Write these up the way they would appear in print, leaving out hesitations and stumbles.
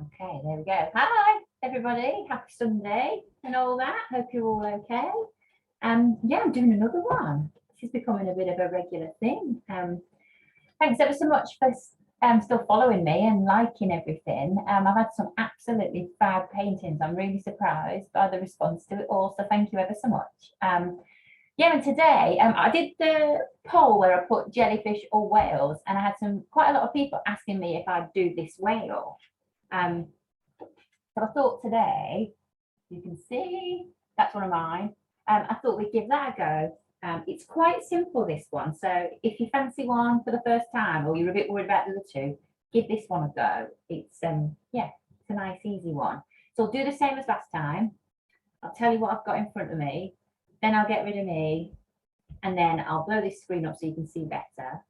Okay, there we go. Hi, everybody. Happy Sunday and all that. Hope you're all okay. Yeah, I'm doing another one. This is becoming a bit of a regular thing. Thanks ever so much for still following me and liking everything. I've had some absolutely fab paintings. I'm really surprised by the response to it all. So thank you ever so much. Yeah, and today I did the poll where I put jellyfish or whales, and I had quite a lot of people asking me if I'd do this whale. So I thought today, you can see, that's one of mine. I thought we'd give that a go. It's quite simple, this one. So if you fancy one for the first time or you're a bit worried about the other two, give this one a go. It's yeah, it's a nice, easy one. So I'll do the same as last time. I'll tell you what I've got in front of me, then I'll get rid of me, and then I'll blow this screen up so you can see better.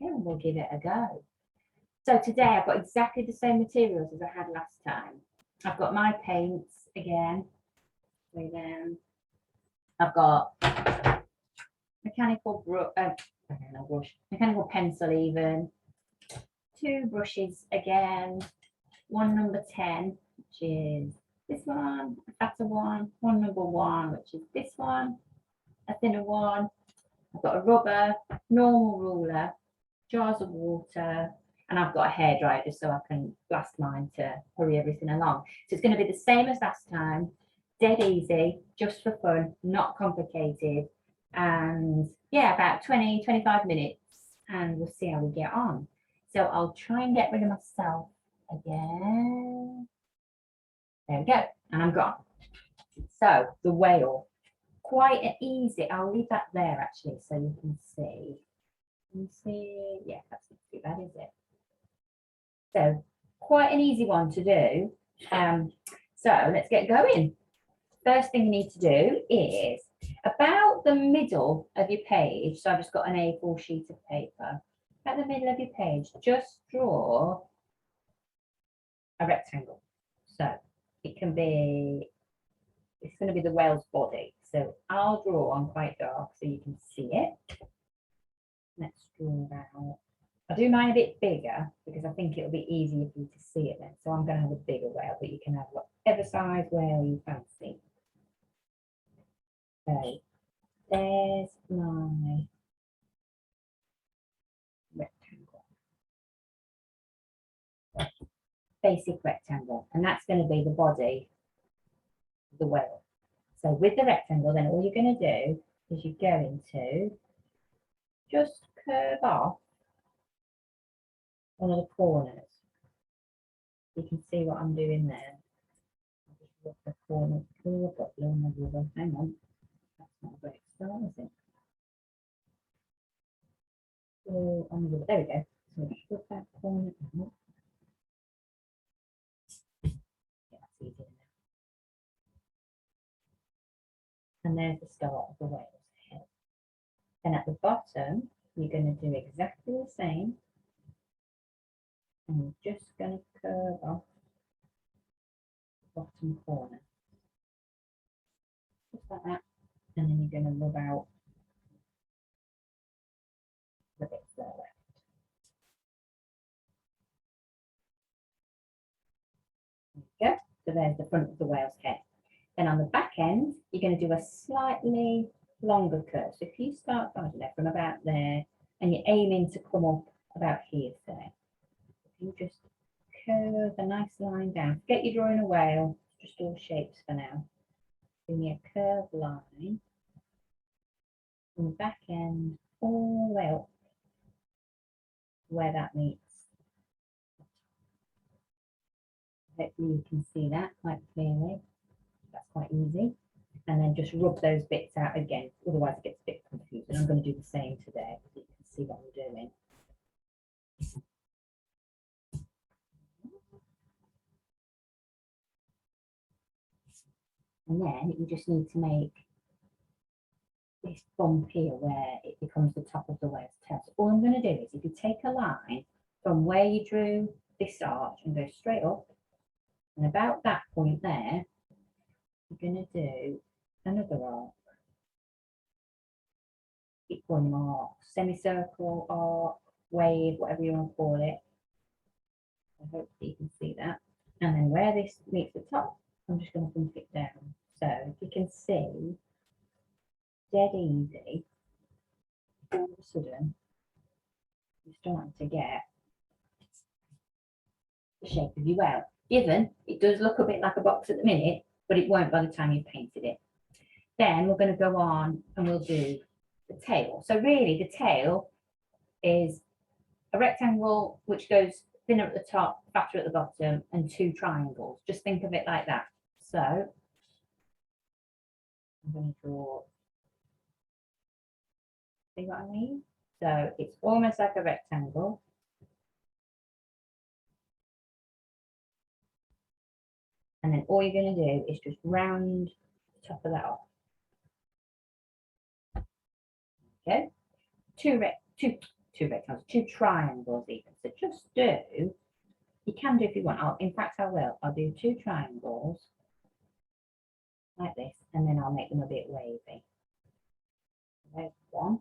Okay, and we'll give it a go. So today I've got exactly the same materials as I had last time. I've got my paints again, way down. I've got mechanical mechanical pencil even, two brushes again, one number 10, which is this one, a fatter one number 1, which is this one, a thinner one. I've got a rubber, normal ruler, jars of water, and I've got a hairdryer just so I can blast mine to hurry everything along. So it's going to be the same as last time, dead easy, just for fun, not complicated. And yeah, about 20-25 minutes, and we'll see how we get on. So I'll try and get rid of myself again. There we go, and I'm gone. So the whale, quite an easy, I'll leave that there actually so you can see. Yeah, that's not too bad, is it? So quite an easy one to do. So let's get going. First thing you need to do is about the middle of your page. So I've just got an A4 sheet of paper. At the middle of your page, just draw a rectangle. So it can be, it's going to be the whale's body. So I'll draw on quite dark so you can see it. Let's draw that out. I'll do mine a bit bigger because I think it'll be easier for you to see it then. So I'm going to have a bigger whale, but you can have whatever size whale you fancy. So there's my rectangle. Basic rectangle, and that's going to be the body of the whale. So with the rectangle, then all you're going to do is you're going to just curve off one of the corners. You can see what I'm doing there. I'll just look the corner. Oh, I've got blue on the rubber. Hang on. That's not a great start, is it? Oh, on the rubber. There we go. So just put that corner out. Yeah, that's easier now. And there's the start of the whale's head. Then at the bottom, you're going to do exactly the same. And you're just going to curve off the bottom corner. Just like that. And then you're going to rub out the bits that are left. There you go. So there's the front of the whale's head. Then on the back end, you're going to do a slightly longer curve. So if you start, I don't know, from about there, and you're aiming to come up about here, say, you just curve a nice line down. Forget you're drawing a whale, just all shapes for now. Give me a curved line from the back end all the way up where that meets. Hopefully you can see that quite clearly. That's quite easy. And then just rub those bits out again, otherwise it gets a bit confusing. I'm going to do the same today so you can see what I'm doing. And then you just need to make this bump here where it becomes the top of the whale's tail. So all I'm going to do is if you take a line from where you drew this arch and go straight up, and about that point there, you're going to do another arc. Keep calling them arcs, semicircle, arc, wave, whatever you want to call it. I hope you can see that. And then where this meets the top, I'm just going to bump it down. So if you can see, dead easy, all of a sudden, you're starting to get the shape of your well. Given it does look a bit like a box at the minute, but it won't by the time you've painted it. Then we're going to go on and we'll do the tail. So really the tail is a rectangle which goes thinner at the top, fatter at the bottom, and 2 triangles. Just think of it like that. So I'm going to draw, see what I mean? So it's almost like a rectangle. And then all you're going to do is just round the top of that off. Okay, two rectangles, 2 triangles even. So just do, you can do if you want. In fact, I will. I'll do 2 triangles like this, and then I'll make them a bit wavy. There's one.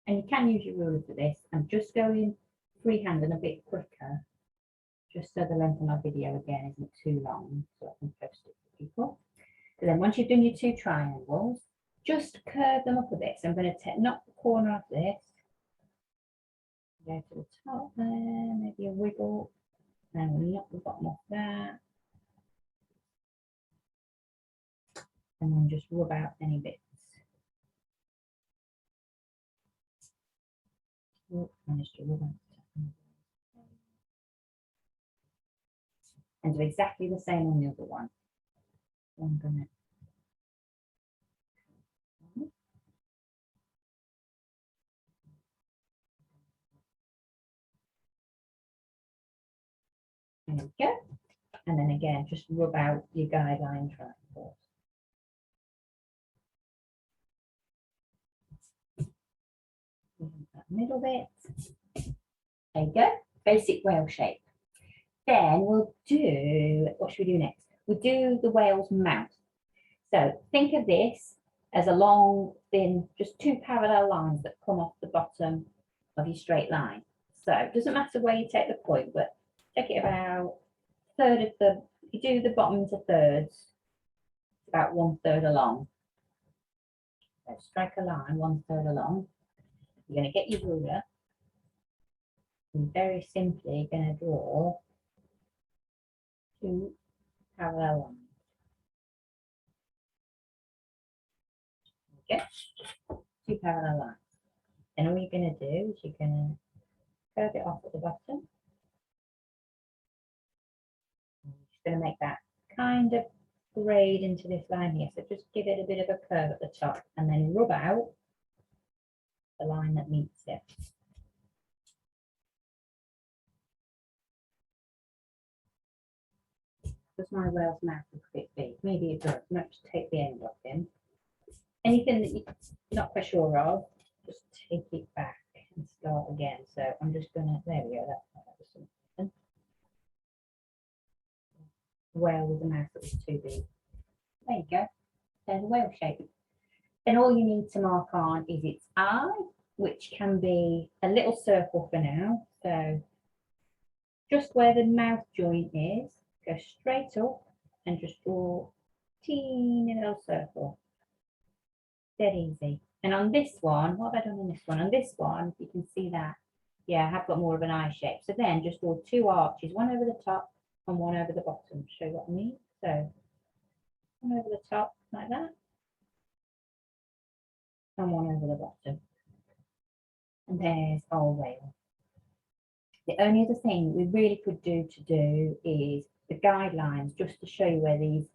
And you can use your ruler for this. I'm just going freehand and a bit quicker, just so the length of my video again isn't too long, so I can post it for people. So then once you've done your 2 triangles, just curve them up a bit. So I'm going to knock the corner off this, go to the top there, maybe a wiggle, and we'll knock the bottom off that. And then just rub out any bits. Oh, managed to rub out. And do exactly the same on the other one. So I'm going to there we go. And then again, just rub out your guideline triangles. That middle bit. There you go. Basic whale shape. Then we'll do, what should we do next? We'll do the whale's mouth. So think of this as a long, thin, just 2 parallel lines that come off the bottom of your straight line. So it doesn't matter where you take the point, but take it about a third of the, if you do the bottom into thirds, it's about 1/3 along. So strike a line 1/3 along. You're going to get your ruler. And very simply going to draw 2 parallel lines. Okay, 2 parallel lines. And all you're going to do is you're going to curve it off at the bottom. I'm just going to make that kind of grade into this line here. So just give it a bit of a curve at the top and then rub out the line that meets it. Does my whale's mouth look a bit big? Maybe it does. I might just take the end off him. Anything that you're not quite sure of, just take it back and start again. So I'm just gonna, there we go, that was something. Whale with a mouth that was too big. There you go. There's a whale shape. Then all you need to mark on is its eye, which can be a little circle for now. So just where the mouth joint is, go straight up and just draw a teeny little circle. Dead easy. And on this one, what have I done on this one? On this one, you can see that, yeah, I have got more of an eye shape. So then just draw 2 arches, one over the top and one over the bottom. Show you what I mean? So one over the top like that, and one over the bottom. And there's our whale. The only other thing we really could do is the guidelines, just to show you where these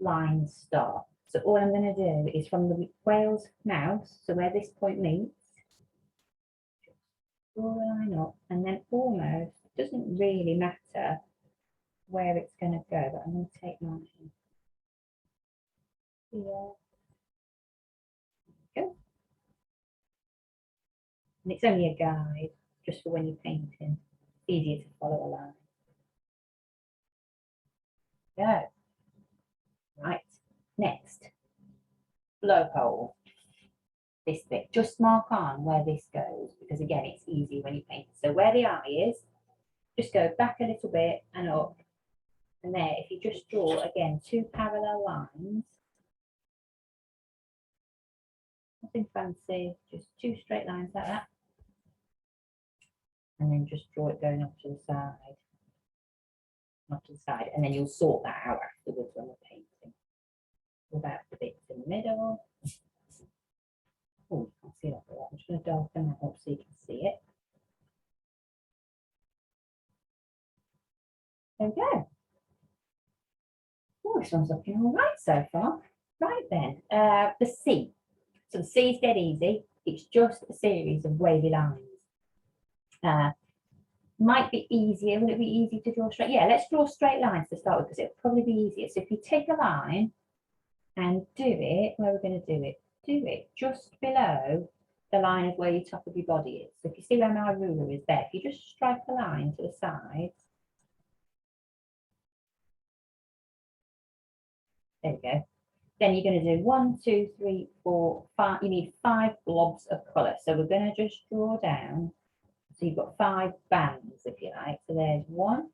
lines start. So all I'm going to do is from the whale's mouth, so where this point meets, draw a line up, and then almost, it doesn't really matter where it's going to go, but I'm going to take mine here. Go. And it's only a guide, just for when you're painting. It's easier to follow a line. Go. Right, next, blowhole. This bit, just mark on where this goes, because again, it's easy when you paint. So where the eye is, just go back a little bit and up. And there, if you just draw, again, 2 parallel lines, nothing fancy, just 2 straight lines like that. And then just draw it going off to the side. Off to the side. And then you'll sort that out afterwards when we're painting. About the bits in the middle. Oh, you can't see that a lot. I'm just going to darken that up so you can see it. There we go. Oh, this one's looking all right so far. Right then, the C. So the C is dead easy. It's just a series of wavy lines. Might be easier. Will it be easy to draw straight? Yeah, let's draw straight lines to start with because it'll probably be easier. So if you take a line and do it, where we're going to do it just below the line of where your top of your body is. So if you see where my ruler is there, if you just strike a line to the sides, there we go. Then you're going to do 1, 2, 3, 4, 5. You need 5 blobs of colour. So we're going to just draw down. So you've got 5 bands, if you like. So there's 1.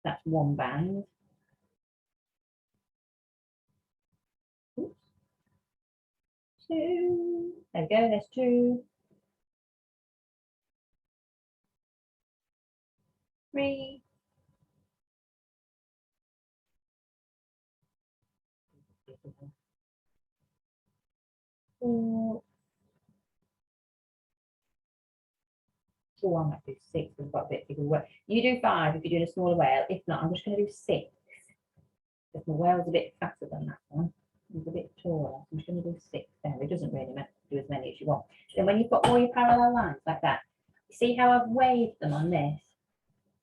That's 1 band. Oops. 2. There we go. There's 2. 3. 4. Oh, I might do 6. We've got a bit bigger whale. You do 5 if you're doing a smaller whale. If not, I'm just going to do 6. Because my whale's a bit fatter than that one. It's a bit taller. I'm just going to do 6 there. It doesn't really matter to do as many as you want. Then when you've got all your parallel lines like that, see how I've waved them on this?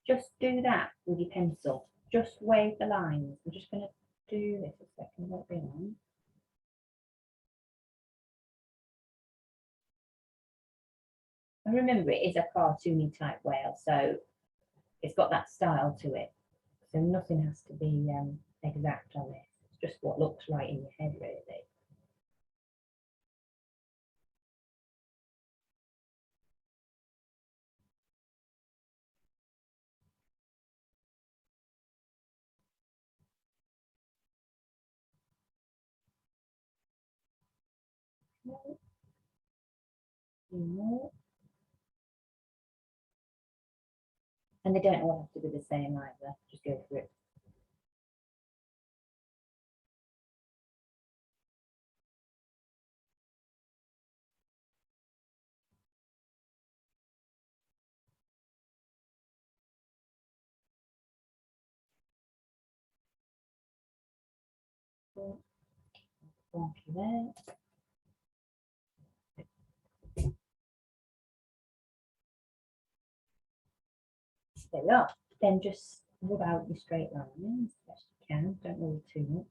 Just do that with your pencil. Just wave the lines. I'm just going to do this a second. Won't be long. And remember, it is a cartoony type whale, so it's got that style to it. So nothing has to be exact on it. It's just what looks right in your head, really. And they don't all have to be the same either. Just go for it. Thank you there. There we are. Then just rub out your straight lines as best you can. Don't worry too much.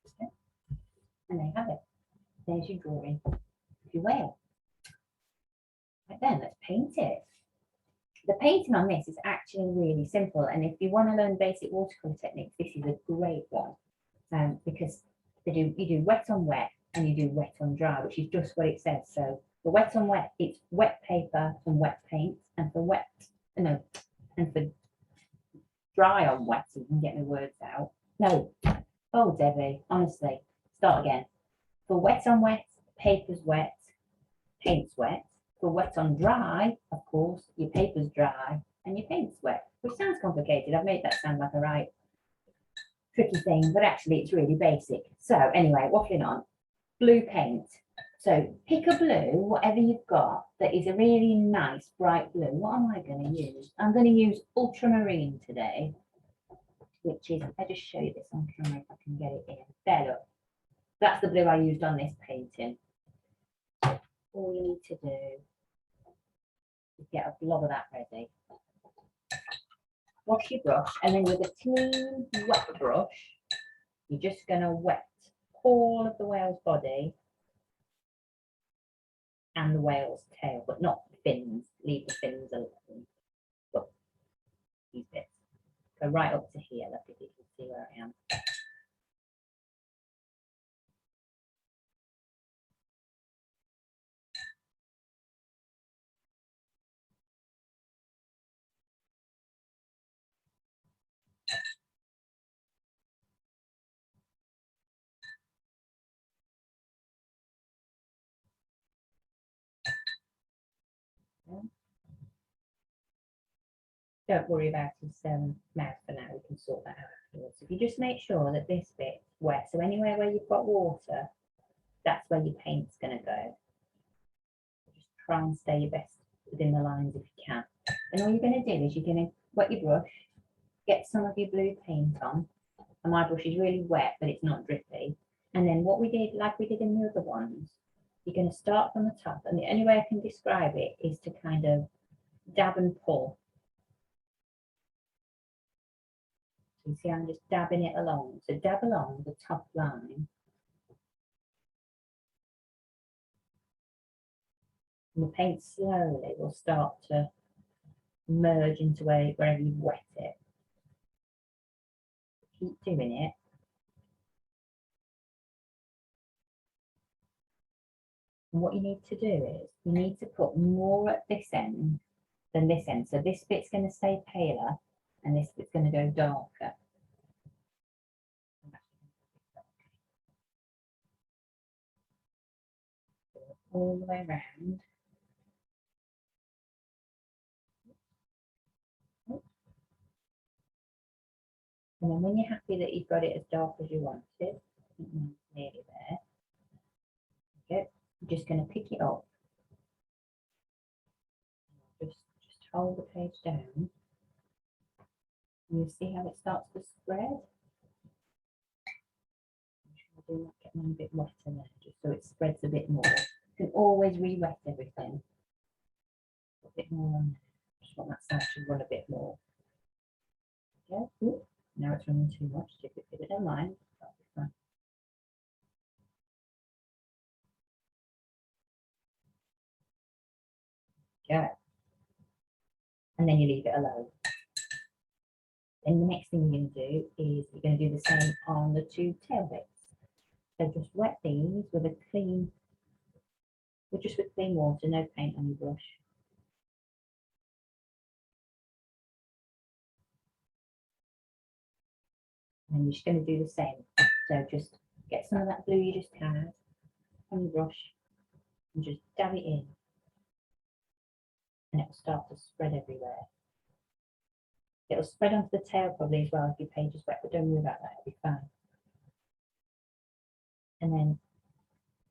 Okay. And there you have it. There's your drawing of your whale. Right then, let's paint it. The painting on this is actually really simple, and if you want to learn basic watercolour techniques, this is a great one because you do wet on wet and you do wet on dry, which is just what it says. So for wet on wet, it's wet paper and wet paint, and for dry on wet, so you can get my words out. No, oh Debbie, honestly, start again. For wet on wet, paper's wet, paint's wet. For wet on dry, of course, your paper's dry and your paint's wet, which sounds complicated. I've made that sound like a right tricky thing, but actually it's really basic. So anyway, waffling on, blue paint. So pick a blue, whatever you've got, that is a really nice bright blue. What am I going to use? I'm going to use ultramarine today, which is, I'll just show you this on camera if I can get it in. There, look. That's the blue I used on this painting. All you need to do is get a blob of that ready. Wash your brush, and then with a clean wet brush, you're just going to wet all of the whale's body and the whale's tail, but not the fins. Leave the fins alone. right up to here. Look if you can see where I am. Don't worry about his mouth for now, we can sort that out afterwards. If you just make sure that this bit's wet, so anywhere where you've got water, that's where your paint's going to go. Just try and stay your best within the lines if you can. And all you're going to do is you're going to wet your brush, get some of your blue paint on, and my brush is really wet but it's not drippy. And then what we did, like we did in the other ones, you're going to start from the top, and the only way I can describe it is to kind of dab and pull. You see, I'm just dabbing it along. So dab along the top line. And the paint slowly will start to merge into wherever you've wet it. Keep doing it. And what you need to do is you need to put more at this end than this end. So this bit's going to stay paler and this bit's going to go darker. All the way around. And then when you're happy that you've got it as dark as you want it, nearly there, okay, you're just going to pick it up. Just hold the page down. And you see how it starts to spread? Do get them a bit wetter there, just so it spreads a bit more. You can always re-wet everything. A bit more on there. Just want that side to run a bit more. Okay. Ooh, now it's running too much. So if you don't mind, that'll be fine. Okay. And then you leave it alone. Then the next thing you're going to do is you're going to do the same on the two tail bits. So just wet these with a clean, just with clean water, no paint on your brush. And you're just going to do the same. So just get some of that blue you just had on your brush and just dab it in. And it will start to spread everywhere. It will spread onto the tail probably as well if your page is wet, but don't worry about that, it'll be fine. And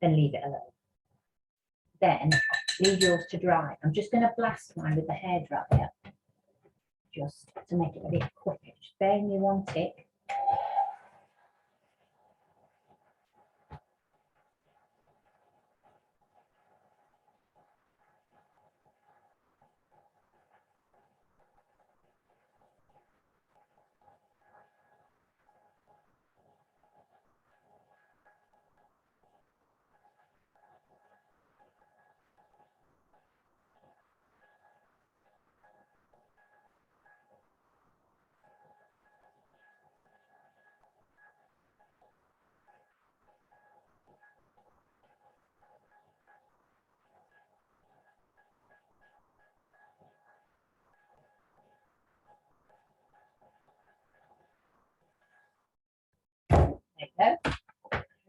then leave it alone. Then leave yours to dry. I'm just going to blast mine with the hairdryer just to make it a bit quicker. Just bear with me one tick. There you go.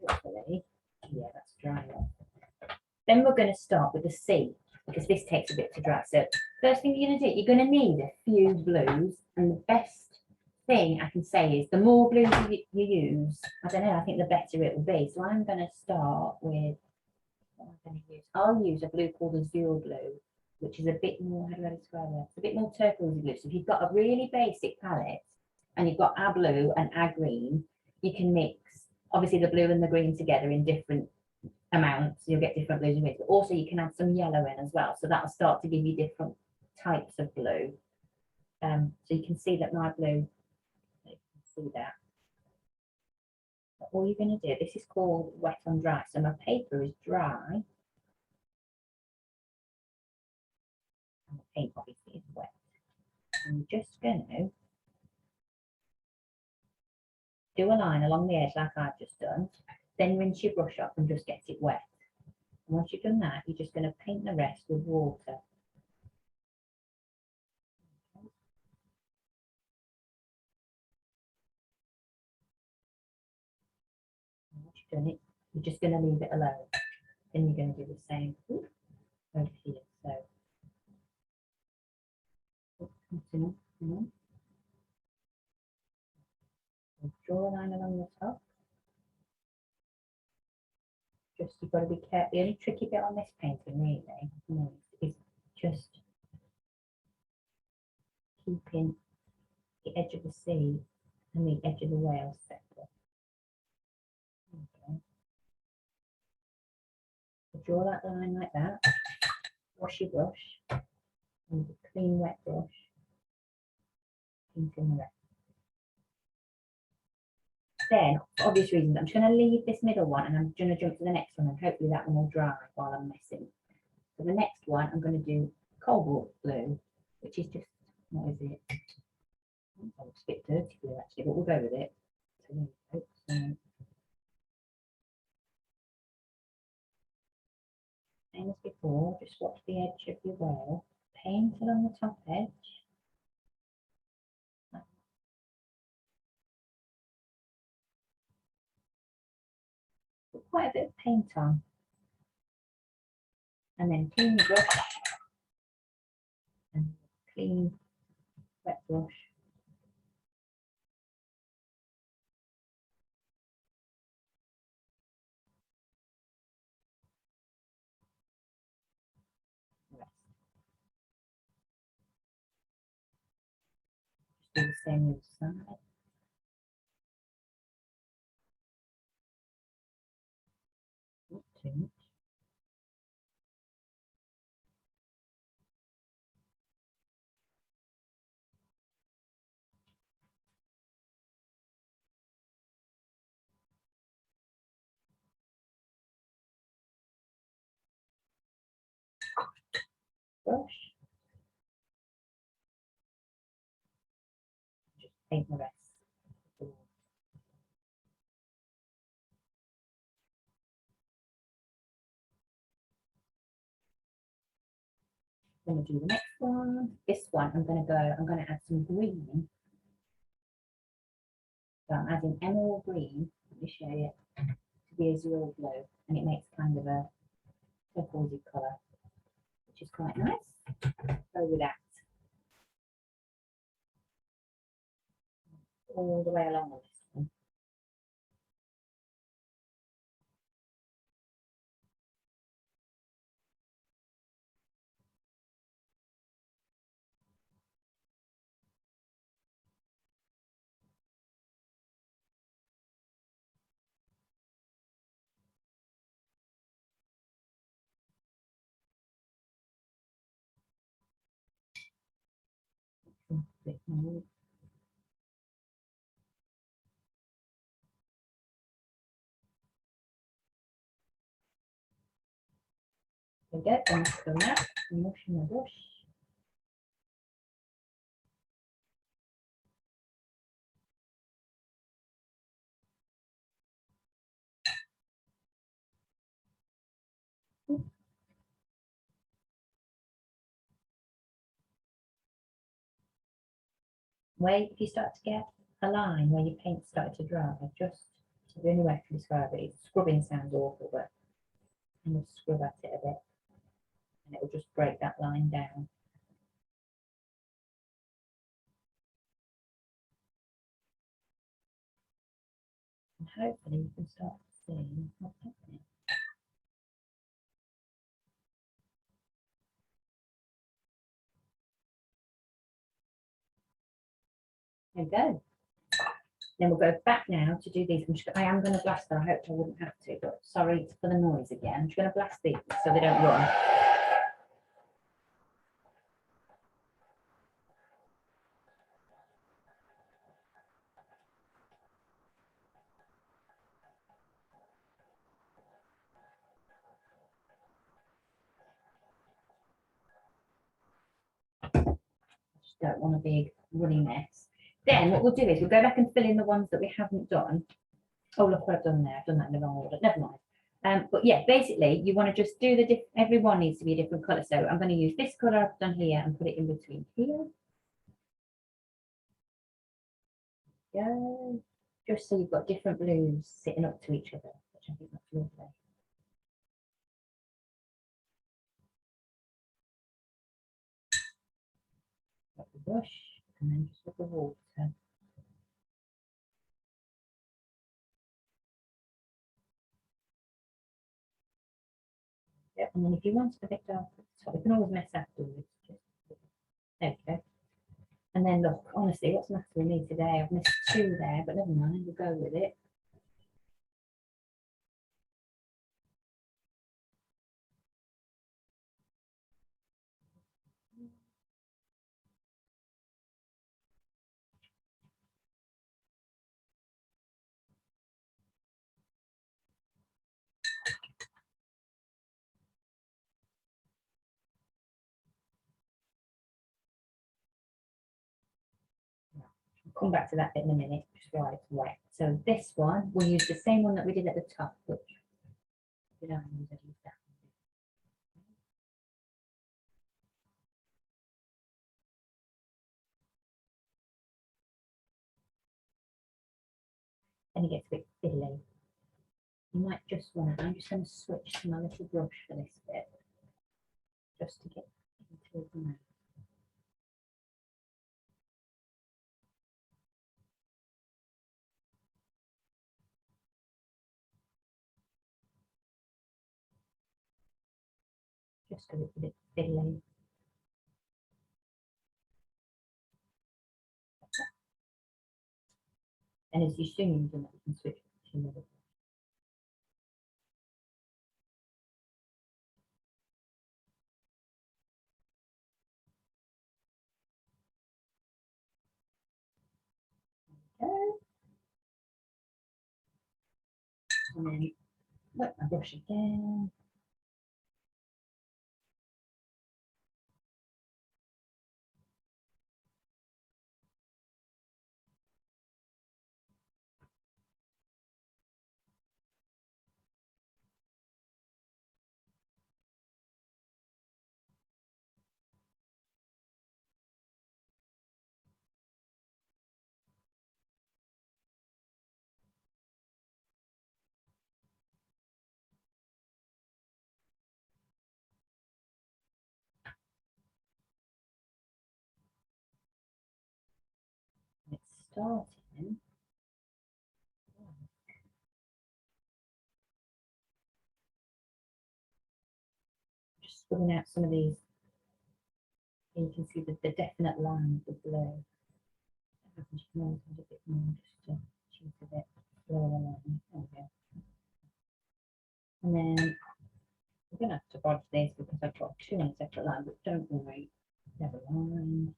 Hopefully, yeah, that's dry enough. Then we're going to start with the C because this takes a bit to dry. So first thing you're going to do, you're going to need a few blues, and the best thing I can say is the more blues you use, I don't know, I think the better it will be. So I'm going to start with, what I'm going to use? I'll use a blue called Azure Blue, which is a bit more, how do I describe it? It's a bit more turquoisey blue. So if you've got a really basic palette and you've got our blue and our green, you can mix obviously the blue and the green together in different amounts. You'll get different blues and greens, but also you can add some yellow in as well. So that'll start to give you different types of blue. So you can see that my blue, you can see that. But all you're going to do, this is called wet on dry. So my paper is dry. And the paint obviously is wet. I'm just going to do a line along the edge like I've just done, then rinse your brush off and just get it wet. And once you've done that, you're just going to paint the rest with water. Once you've done it, you're just going to leave it alone. Then you're going to do the same over here. So draw a line along the top. Just you've got to be careful. The only tricky bit on this painting really is just keeping the edge of the sea and the edge of the whale separate. Okay. So draw that line like that. Wash your brush with a clean wet brush. Paint in the rest. Then, for obvious reasons, I'm just going to leave this middle one and I'm going to jump to the next one and hopefully that one will dry while I'm messing. So the next one, I'm going to do cobalt blue, which is just, what is it? Oh, it's a bit dirty blue actually, but we'll go with it. So there we go. So, same as before, just watch the edge of your whale, paint along the top edge. Put quite a bit of paint on. And then clean the brush. And clean wet brush. Just do the same with the side. Not too much. Brush. Just paint the rest. I'm going to do the next one. This one, I'm going to add some green. So I'm adding emerald green, let me show you, to the azure blue, and it makes kind of a turquoisey colour, which is quite nice. Go with that all the way along with this one. A bit more. There we go, and fill that, and wash my brush. Wait, if you start to get a line where your paint started to dry, just the only way I can describe it is scrubbing sounds awful, but kind of scrub at it a bit, and it will just break that line down. And hopefully you can start to see what's happening. There we go. Then we'll go back now to do these. I am going to blast them. I hope I wouldn't have to, but sorry for the noise again. I'm just going to blast these so they don't run. I just don't want a big runny mess. Then what we'll do is we'll go back and fill in the ones that we haven't done. Oh, look what I've done there. I've done that in the wrong order. Never mind. But yeah, basically you want to just do the every one needs to be a different colour. So I'm going to use this colour I've done here and put it in between here. Go. Just so you've got different blues sitting up to each other, which I think that's lovely. Got the brush and then just with the water. Yep, and then if you want a bit darker, you can always mess afterwards. There we go. And then look, honestly, what's the matter with me today? I've missed 2 there, but never mind, we'll go with it. I'll come back to that bit in a minute, just while it's wet. So this one, we'll use the same one that we did at the top, which did I use? I used that. Then it gets a bit fiddly. You might just want to, I'm just going to switch to my little brush for this bit, just to get into the mouth. Just because it's a bit fiddly. And as you soon as you can switch to another. And then wet my brush again. It's starting. Just swimming out some of these. And you can see the definite lines of blue. I can just move a bit more just to choose a bit lower line. There we go. And then I'm going to have to bodge this because I've got 2 on a separate line, but don't worry. Never mind.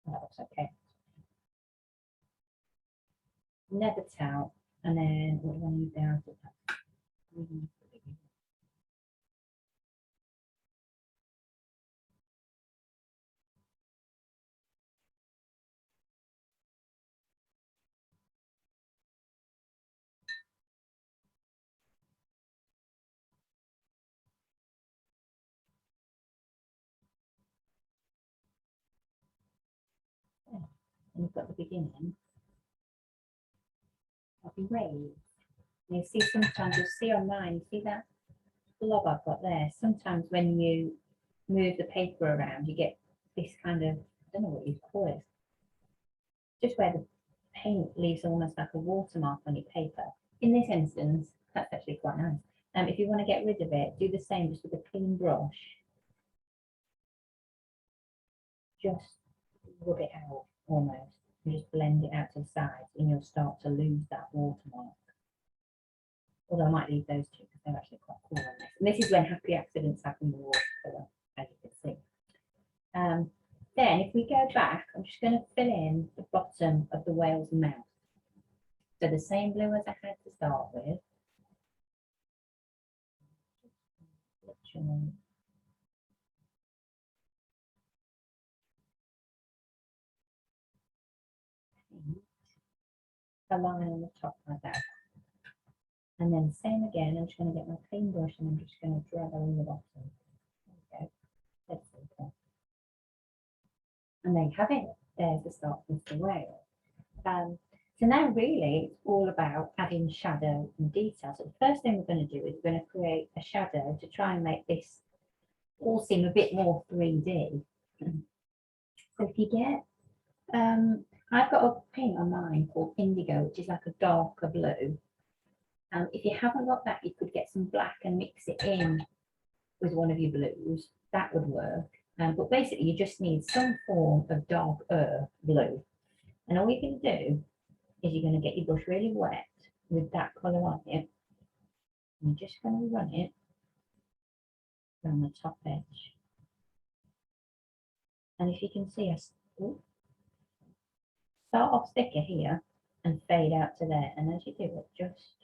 That looks okay. Never tell. And then what do I need there? And you've got the beginning. I'll be raised. You see, sometimes you'll see on mine, you see that blob I've got there. Sometimes when you move the paper around, you get this kind of, I don't know what you call it, just where the paint leaves almost like a watermark on your paper. In this instance, that's actually quite nice. If you want to get rid of it, do the same just with a clean brush. Just rub it out almost and just blend it out to the sides and you'll start to lose that watermark. Although I might leave those 2 because they're actually quite cool on this. And this is when happy accidents happen with watercolour, as you can see. Then if we go back, I'm just going to fill in the bottom of the whale's mouth. So the same blue as I had to start with. shape. A line on the top like that. And then same again, I'm just going to get my clean brush and I'm just going to drag along the bottom. Okay, that's simple. And there you have it. There's the start of the whale. So now really it's all about adding shadow and detail. So the first thing we're going to do is we're going to create a shadow to try and make this all seem a bit more 3D. So if you get, I've got a paint on mine called Indigo, which is like a darker blue. If you haven't got that, you could get some black and mix it in with one of your blues. That would work. But basically, you just need some form of dark earth blue. And all you can do is you're going to get your brush really wet with that colour on it. And you're just going to run it around the top edge. And if you can see us, start off thicker here and fade out to there. And as you do it, just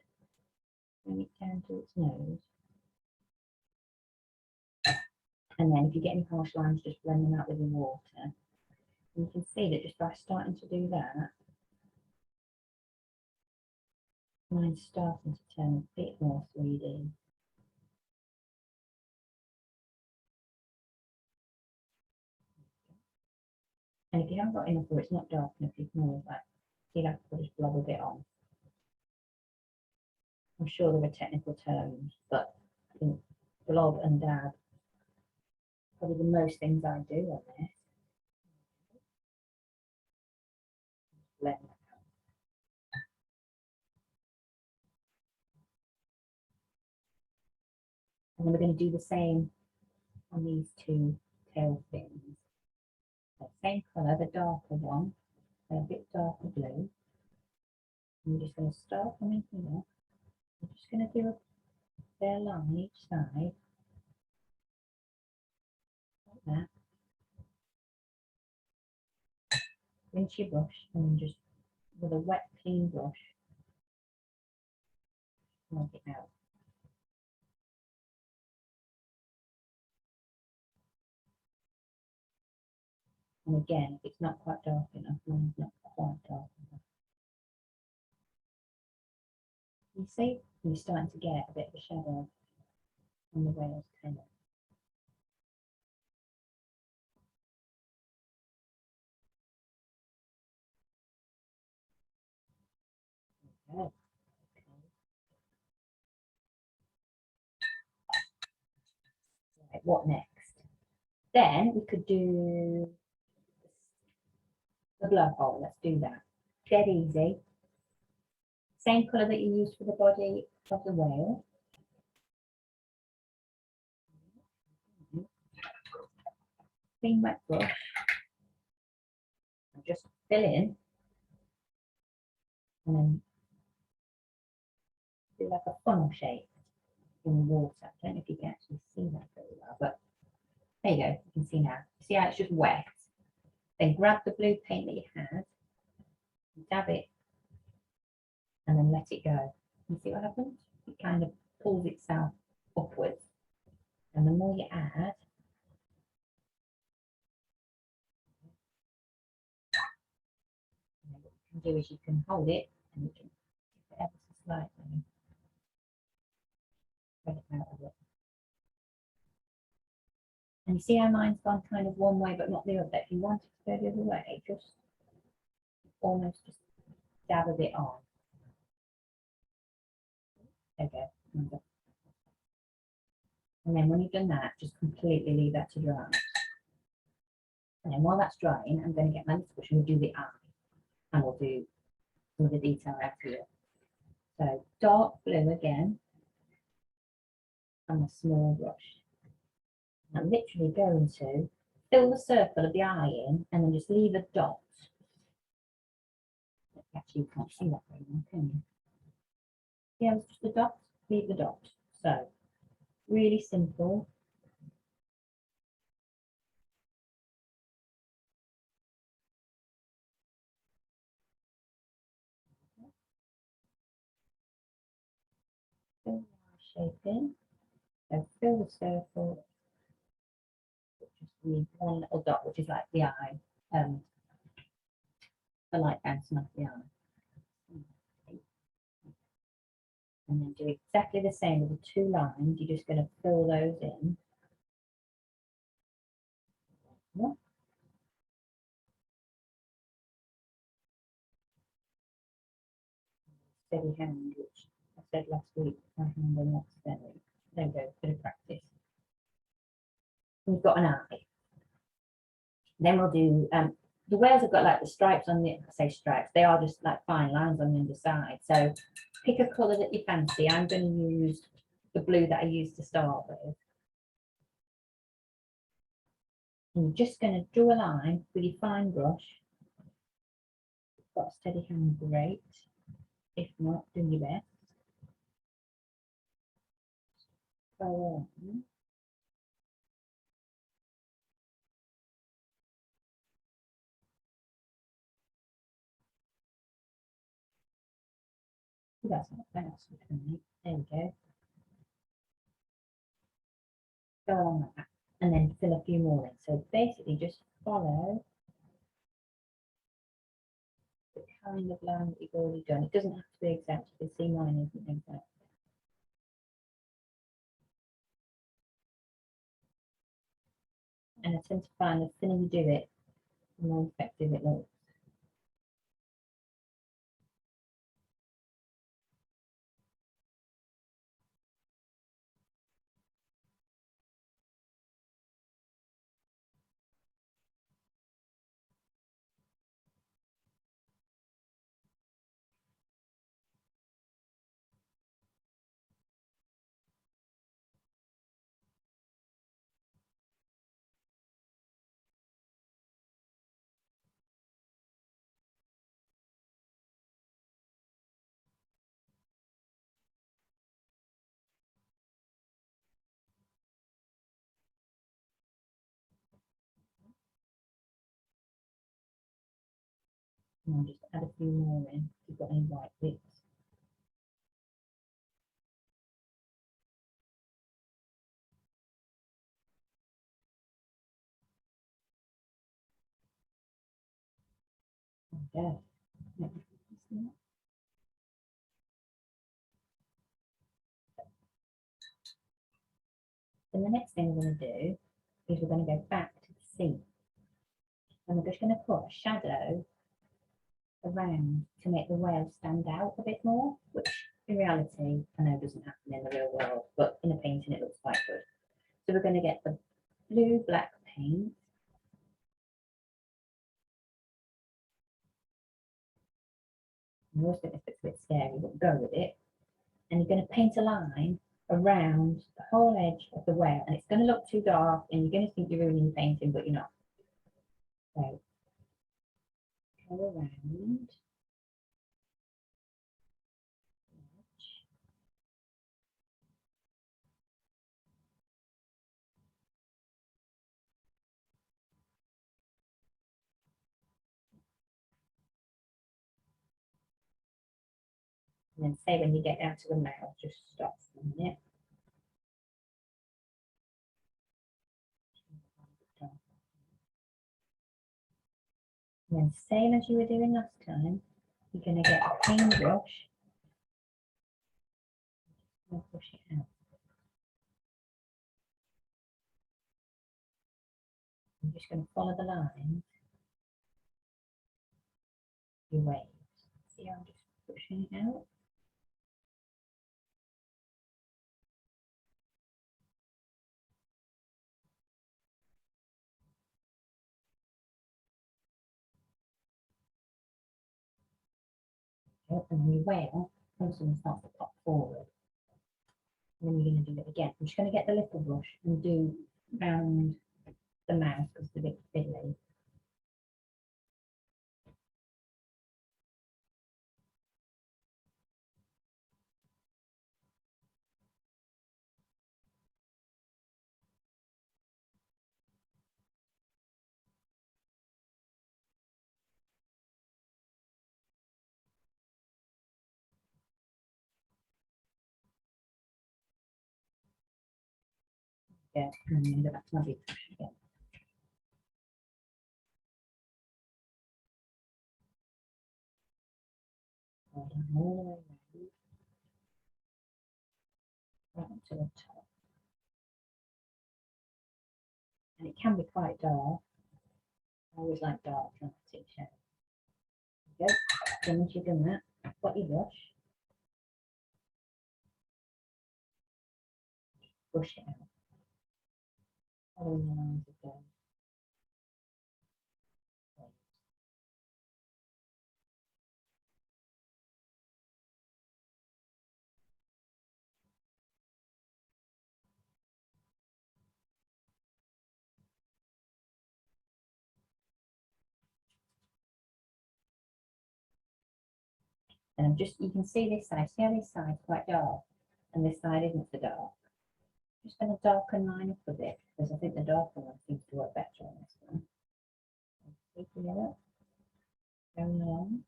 bring it down to its nose. And then if you get any harsh lines, just blend them out with the water. And you can see that just by starting to do that, mine's starting to turn a bit more 3D. And if you haven't got enough or it's not dark enough, you can always like, you'll have to put this blob a bit on. I'm sure there are technical terms, but I think blob and dab probably the most things I do on this. Blend that out. And then we're going to do the same on these two tail fins. So same colour, the darker one, a bit darker blue. I'm just going to start from in here. I'm just going to do a fair line each side, like that. Rinse your brush and then just with a wet, clean brush, mark it out. And again, if it's not quite dark enough, mine's not quite dark enough. You see, you're starting to get a bit of a shadow on the whale's tail. Okay. Right, what next? Then we could do the blowhole. Let's do that. Dead easy. Same colour that you used for the body of the whale. Clean wet brush. And just fill in. And then do like a funnel shape in the water. I don't know if you can actually see that very well, but there you go. You can see now. See how it's just wet. Then grab the blue paint that you had, dab it, and then let it go. You see what happens? It kind of pulls itself upwards. And the more you add, what you can do is you can hold it and you can dip it ever so slightly. Spread it out a bit. And you see how mine's gone kind of one way but not the other. If you want it to go the other way, just almost just dab a bit on. There you go. And then when you've done that, just completely leave that to dry. And then while that's drying, I'm going to get my little brush and we'll do the eye. And we'll do some of the detail after it. So dark blue again. And a small brush. I'm literally going to fill the circle of the eye in and then just leave a dot. Actually, you can't see that very well, can you? Yeah, it's just a dot, leave the dot. So, really simple. Fill the eye shape in. So fill the circle, just leave one little dot, which is like the eye, the light bouncing off the eye. And then do exactly the same with the two lines. You're just going to fill those in. Yeah. Steady hand, which I said last week, my hand are not steady. There we go, bit of practice. We've got an eye. Then we'll do, the whales have got like the stripes on the, I say stripes, they are just like fine lines on the underside. So pick a colour that you fancy. I'm going to use the blue that I used to start with. And you're just going to draw a line with your fine brush. Got a steady hand, great. If not, do your best. Go on. That's not fast. There we go. Go along like that. And then fill a few more in. So basically just follow the kind of line that you've already done. It doesn't have to be exact. You can see mine isn't exact. And I tend to find the thinner you do it, the more effective it looks. And I'll just add a few more in if you've got any white bits. Okay. Then the next thing we're going to do is we're going to go back to the sea. And we're just going to put a shadow around to make the whale stand out a bit more, which in reality I know doesn't happen in the real world, but in a painting it looks quite good. So we're going to get the blue black paint. I always think this bit's a bit scary, but go with it. And you're going to paint a line around the whole edge of the whale, and it's going to look too dark and you're going to think you're ruining the painting, but you're not. So go around. And then say when you get down to the mouth, just stop for a minute. And then same as you were doing last time, you're going to get a paintbrush and push it out. I'm just going to follow the lines, your waves. See how I'm just pushing it out? Okay, and then your whale, also starts to pop forward. And then you're going to do it again. I'm just going to get the little brush and do round the mouth because it's a bit fiddly. go. And then go back to my big brush again. Hold on all the way around, right to the top. And it can be quite dark. I always like dark dramatic shadows. There you go. Then once you've done that, got your brush. Brush it out. Following the lines of those. And I'm just, you can see this side, see how this side's quite dark and this side isn't so dark. I'm just going to darken mine up a bit because I think the darker one seems to work better on this one. Taking it up, going along.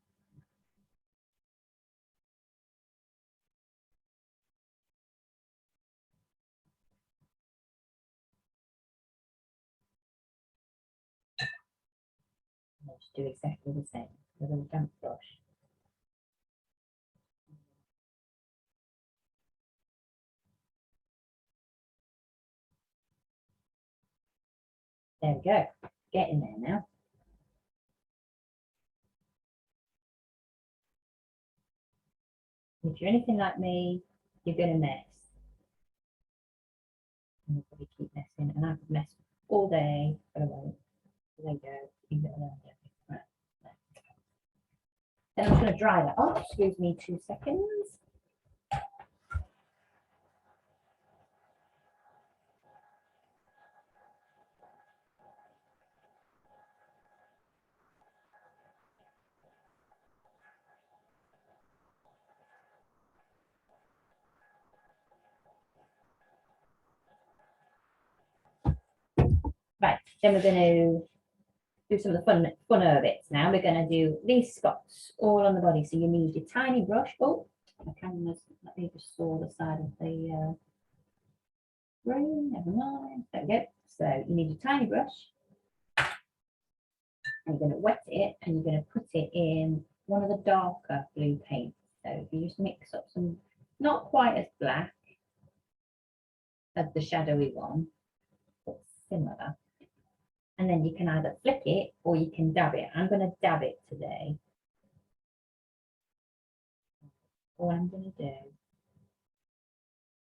I'll just do exactly the same with a damp brush. There we go, getting there now. If you're anything like me, you're going to mess. And you'll probably keep messing, and I could mess all day, but I won't. There you go, leave it alone. Right. Then I'm just going to dry that off. Excuse me 2 seconds. Right, then we're going to do some of the funner bits now. We're going to do these spots all on the body. So you need your tiny brush. Oh, my camera's, let me just saw the side of the room. Never mind. There we go. So you need your tiny brush. And you're going to wet it and you're going to put it in one of the darker blue paints. So if you just mix up some, not quite as black as the shadowy one, but similar. And then you can either flick it or you can dab it. I'm going to dab it today. All I'm going to do,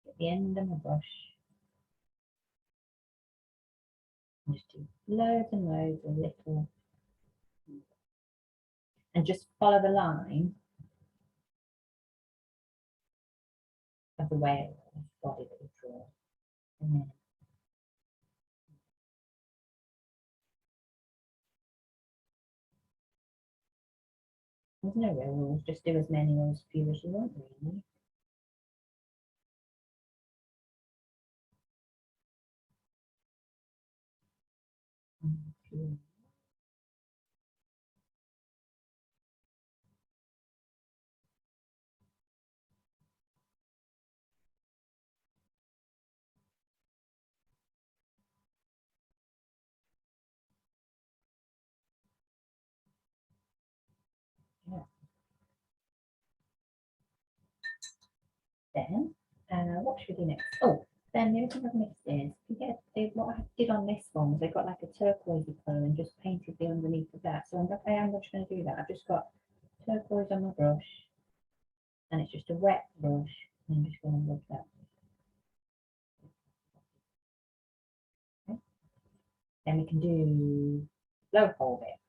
at the end of my brush, just do loads and loads of little, and just follow the line of the whale body that we draw. And then there's no real rules, just do as many or as few as you want, really. Yeah. Then, what should we do next? Oh, then the other thing I've mixed is, you get what I did on this one was I got like a turquoisey colour and just painted the underneath of that. So I am just going to do that. I've just got turquoise on my brush, and it's just a wet brush, and I'm just going to rub that. Okay. Then we can do blowhole bit.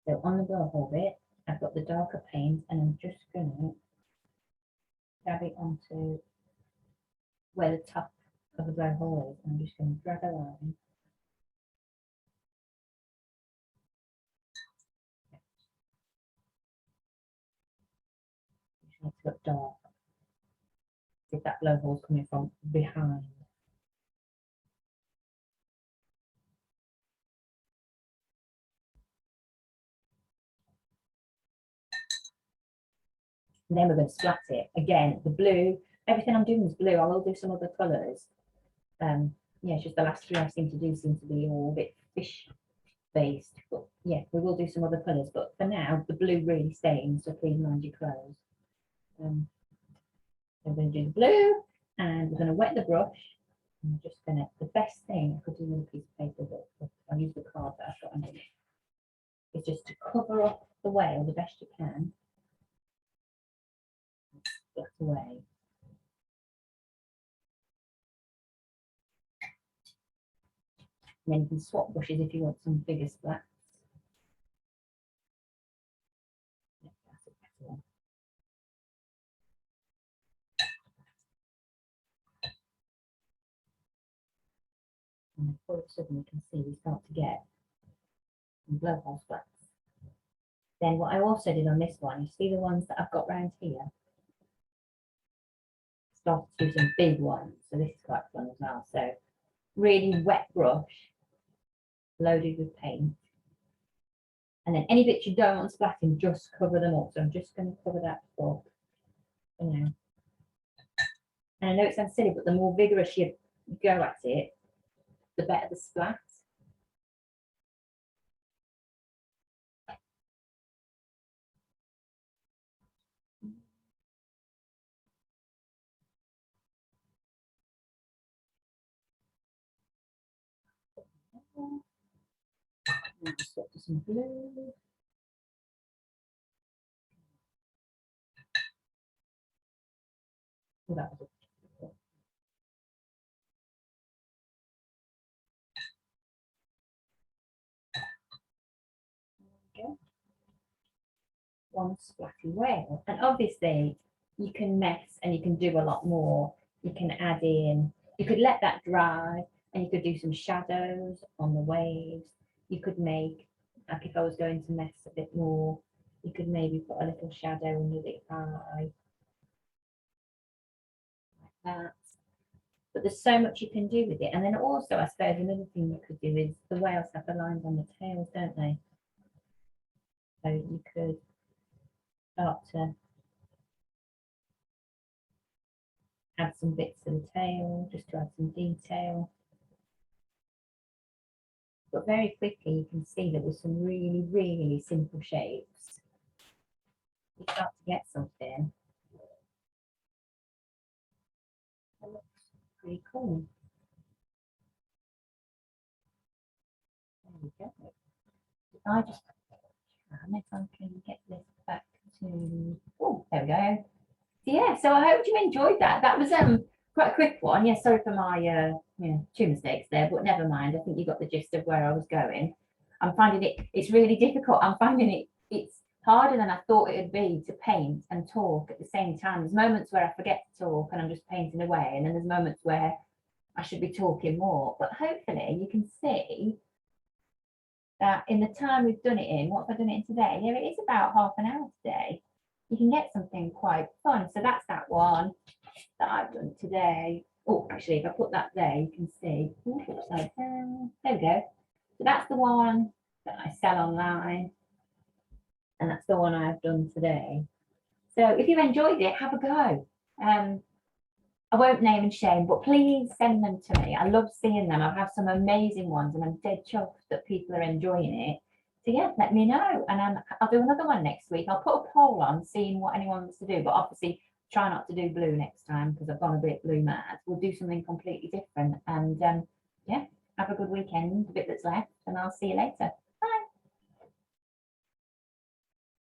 So on the blowhole bit, I've got the darker paint, and I'm just going to dab it onto where the top of the blowhole is. I'm just going to drag a line. Just makes it look dark. If that blowhole's coming from behind. And then we're going to splat it. Again, the blue, everything I'm doing is blue. I will do some other colours. Yeah, it's just the last 3 I've seemed to do seem to be all a bit fish based. But yeah, we will do some other colours. But for now, the blue really stains, so please mind your clothes. So we're going to do the blue, and we're going to wet the brush. I'm just going to, the best thing I could do with a piece of paper, but I'll use the card that I've got underneath, is just to cover up the whale the best you can. Get away. And then you can swap brushes if you want some bigger splats. Yeah, that's a better one. And then all of a sudden you can see we start to get some blowhole splats. Then what I also did on this one, you see the ones that I've got round here? Started to do some big ones, so this is quite fun as well. So really wet brush, loaded with paint. And then any bits you don't want splatting, just cover them up. So I'm just going to cover that up for now. And I know it sounds silly, but the more vigorous you go at it, the better the splat. Now just swap to some blue. Oh, that was it. Go. One splatty whale. And obviously you can mess and you can do a lot more. You can add in, you could let that dry and you could do some shadows on the waves. You could make, like if I was going to mess a bit more, you could maybe put a little shadow under the eye. Like that. But there's so much you can do with it. And then also, I suppose another thing you could do is the whales have the lines on the tails, don't they? So you could start to add some bits to the tail, just to add some detail. But very quickly you can see that with some really, really simple shapes, you start to get something that looks pretty cool. There we go. I just, if I can get this back to, oh, there we go. Yeah, so I hope you enjoyed that. That was quite a quick one. Yeah, sorry for my two mistakes there, but never mind. I think you got the gist of where I was going. I'm finding it's really difficult. I'm finding it's harder than I thought it would be to paint and talk at the same time. There's moments where I forget to talk and I'm just painting away, and then there's moments where I should be talking more. But hopefully you can see that in the time we've done it in, what have I done it in today? Here it is about half an hour today. You can get something quite fun. So that's that one that I've done today. Oh, actually, if I put that there, you can see. Ooh, upside down. There we go. So that's the one that I sell online. And that's the one I've done today. So if you've enjoyed it, have a go. I won't name and shame, but please send them to me. I love seeing them. I have some amazing ones and I'm dead chuffed that people are enjoying it. So yeah, let me know. And I'll do another one next week. I'll put a poll on seeing what anyone wants to do, but obviously try not to do blue next time because I've gone a bit blue mad. We'll do something completely different. And yeah, have a good weekend, the bit that's left, and I'll see you later.